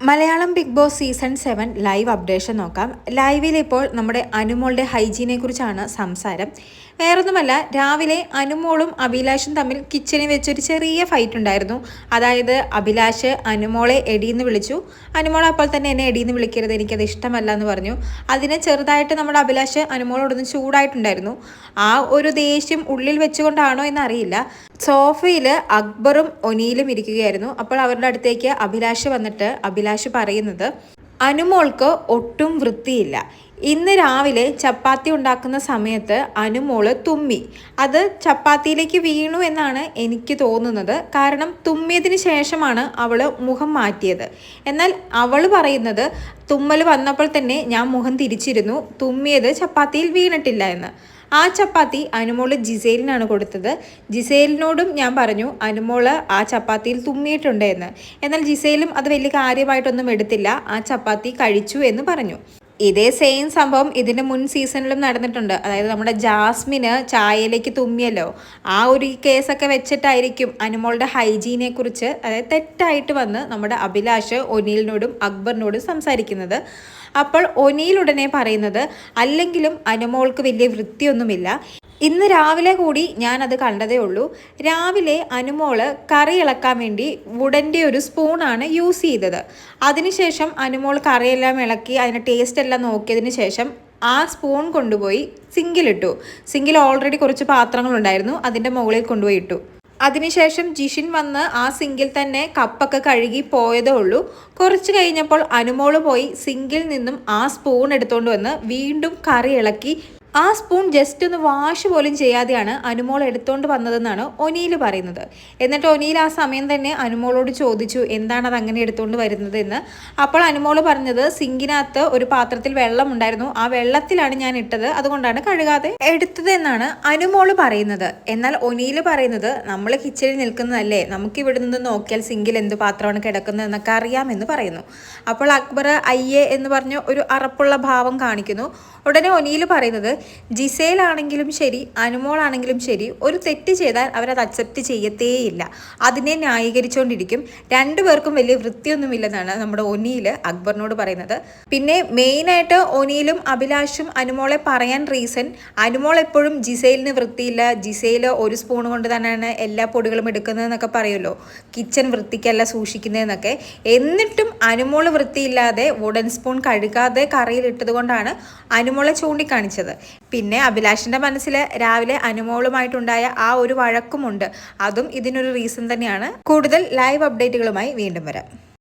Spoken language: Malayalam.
Malayalam Bigg Boss season 7 live updation നോക്കാം. ലൈവിൽ ഇപ്പോൾ നമ്മുടെ അനുമോളുടെ ഹൈജീനെ കുറിച്ചാണ് സംസാരം. വേറൊന്നുമല്ല, രാവിലെ അനുമോളും അഭിലാഷും തമ്മിൽ കിച്ചണിൽ വെച്ചൊരു ചെറിയ ഫൈറ്റ് ഉണ്ടായിരുന്നു. അതായത് അഭിലാഷ് അനുമോളെ എടിയെന്ന് വിളിച്ചു. അനുമോൾ അപ്പോൾ തന്നെ എന്നെ എടിയെന്ന് വിളിക്കരുത്, എനിക്കത് ഇഷ്ടമല്ല എന്ന് പറഞ്ഞു. അതിനെ ചെറുതായിട്ട് നമ്മുടെ അഭിലാഷ് അനുമോളോടൊന്ന് ചൂടായിട്ടുണ്ടായിരുന്നു. ആ ഒരു ദേഷ്യം ഉള്ളിൽ വെച്ചുകൊണ്ടാണോ എന്നറിയില്ല. സോഫയിൽ അക്ബറും ഒനിയിലും ഇരിക്കുകയായിരുന്നു. അപ്പോൾ അവരുടെ അടുത്തേക്ക് അഭിലാഷ് വന്നിട്ട് അഭിലാഷ് പറയുന്നത്, അനുമോൾക്ക് ഒട്ടും വൃത്തിയില്ല. ഇന്ന് രാവിലെ ചപ്പാത്തി ഉണ്ടാക്കുന്ന സമയത്ത് അനുമോള് തുമ്മി. അത് ചപ്പാത്തിയിലേക്ക് വീണു എന്നാണ് എനിക്ക് തോന്നുന്നത്. കാരണം തുമ്മിയതിന് ശേഷമാണ് അവൾ മുഖം മാറ്റിയത്. എന്നാൽ അവൾ പറയുന്നത് തുമ്മൽ വന്നപ്പോൾ തന്നെ ഞാൻ മുഖം തിരിച്ചിരുന്നു, തുമ്മിയത് ചപ്പാത്തിയിൽ വീണിട്ടില്ല എന്ന്. ആ ചപ്പാത്തി അനുമോള് ജിസേലിനാണ് കൊടുത്തത്. ജിസേലിനോടും ഞാൻ പറഞ്ഞു അനുമോള് ആ ചപ്പാത്തിയിൽ തുമ്മിയിട്ടുണ്ട് എന്ന്. എന്നാൽ ജിസേലും അത് വലിയ കാര്യമായിട്ടൊന്നും എടുത്തില്ല, ആ ചപ്പാത്തി കഴിച്ചു എന്ന് പറഞ്ഞു. ഇതേ സെയിം സംഭവം ഇതിൻ്റെ മുൻ സീസണിലും നടന്നിട്ടുണ്ട്. അതായത് നമ്മുടെ ജാസ്മിന് ചായയിലേക്ക് തുമ്മിയല്ലോ, ആ ഒരു കേസൊക്കെ വെച്ചിട്ടായിരിക്കും അനുമോളുടെ ഹൈജീനെ കുറിച്ച് അതായത് തെറ്റായിട്ട് വന്ന് നമ്മുടെ അഭിലാഷ് ഒനീലിനോടും അക്ബറിനോടും സംസാരിക്കുന്നത്. അപ്പോൾ ഒനീൽ ഉടനെ പറയുന്നത്, അല്ലെങ്കിലും അനുമോൾക്ക് വലിയ വൃത്തിയൊന്നുമില്ല. ഇന്ന് രാവിലെ കൂടി ഞാനത് കണ്ടതേ ഉള്ളൂ. രാവിലെ അനുമോള് കറി ഇളക്കാൻ വേണ്ടി വുഡൻ്റെ ഒരു സ്പൂണാണ് യൂസ് ചെയ്തത്. അതിനുശേഷം അനുമോൾ കറിയെല്ലാം ഇളക്കി അതിൻ്റെ ടേസ്റ്റ് എല്ലാം നോക്കിയതിന് ശേഷം ആ സ്പൂൺ കൊണ്ടുപോയി സിങ്കിലിട്ടു. സിങ്കിൽ ഓൾറെഡി കുറച്ച് പാത്രങ്ങളുണ്ടായിരുന്നു, അതിൻ്റെ മുകളിൽ കൊണ്ടുപോയി ഇട്ടു. അതിനുശേഷം ജിഷിൻ വന്ന് ആ സിങ്കിൽ തന്നെ കപ്പൊക്കെ കഴുകി പോയതേ ഉള്ളൂ. കുറച്ച് കഴിഞ്ഞപ്പോൾ അനുമോള് പോയി സിങ്കിൽ നിന്നും ആ സ്പൂൺ എടുത്തുകൊണ്ട് വന്ന് വീണ്ടും കറി ഇളക്കി. ആ സ്പൂൺ ജസ്റ്റ് ഒന്ന് വാഷ് പോലും ചെയ്യാതെയാണ് അനുമോൾ എടുത്തുകൊണ്ട് വന്നതെന്നാണ് ഒനീൽ പറയുന്നത്. എന്നിട്ട് ഒനീൽ ആ സമയം തന്നെ അനുമോളോട് ചോദിച്ചു എന്താണ് അത് അങ്ങനെ എടുത്തുകൊണ്ട് വരുന്നത് എന്ന്. അപ്പോൾ അനുമോൾ പറഞ്ഞത് സിങ്കിനകത്ത് ഒരു പാത്രത്തിൽ വെള്ളം ഉണ്ടായിരുന്നു, ആ വെള്ളത്തിലാണ് ഞാൻ ഇട്ടത്, അതുകൊണ്ടാണ് കഴുകാതെ എടുത്തത് എന്നാണ് അനുമോൾ പറയുന്നത്. എന്നാൽ ഒനീൽ പറയുന്നത് നമ്മൾ കിച്ചണിൽ നിൽക്കുന്നതല്ലേ, നമുക്ക് ഇവിടെ നിന്ന് നോക്കിയാൽ സിങ്കിൽ എന്ത് പാത്രമാണ് കിടക്കുന്നത് എന്നൊക്കെ അറിയാമെന്ന് പറയുന്നു. അപ്പോൾ അക്ബർ അയ്യേ എന്ന് പറഞ്ഞ് ഒരു അറപ്പുള്ള ഭാവം കാണിക്കുന്നു. ഉടനെ ഒനീൽ പറയുന്നത്, ജിസേലാണെങ്കിലും ശരി അനുമോളാണെങ്കിലും ശരി ഒരു തെറ്റ് ചെയ്താൽ അവരത് അക്സെപ്റ്റ് ചെയ്യത്തേയില്ല, അതിനെ ന്യായീകരിച്ചുകൊണ്ടിരിക്കും. രണ്ടുപേർക്കും വലിയ വൃത്തിയൊന്നുമില്ലെന്നാണ് നമ്മുടെ ഒനീൽ അക്ബറിനോട് പറയുന്നത്. പിന്നെ മെയിനായിട്ട് ഒനീലും അഭിലാഷും അനുമോളെ പറയാൻ റീസൺ, അനുമോൾ എപ്പോഴും ജിസേലിന് വൃത്തിയില്ല, ജിസേൽ ഒരു സ്പൂൺ കൊണ്ട് തന്നെയാണ് എല്ലാ പൊടികളും എടുക്കുന്നതെന്നൊക്കെ പറയുമല്ലോ, കിച്ചൺ വൃത്തിക്കല്ല സൂക്ഷിക്കുന്നതെന്നൊക്കെ. എന്നിട്ടും അനുമോൾ വൃത്തിയില്ലാതെ വുഡൻ സ്പൂൺ കഴുകാതെ കറിയിലിട്ടത് കൊണ്ടാണ് അനുമോളെ ചൂണ്ടിക്കാണിച്ചത്. പിന്നെ അഭിലാഷിൻ്റെ മനസ്സിൽ രാവിലെ അനുമോളുമായിട്ടുണ്ടായ ആ ഒരു വഴക്കുമുണ്ട്, അതും ഇതിനൊരു റീസൺ തന്നെയാണ്. കൂടുതൽ ലൈവ് അപ്ഡേറ്റുകളുമായി വീണ്ടും വരാം.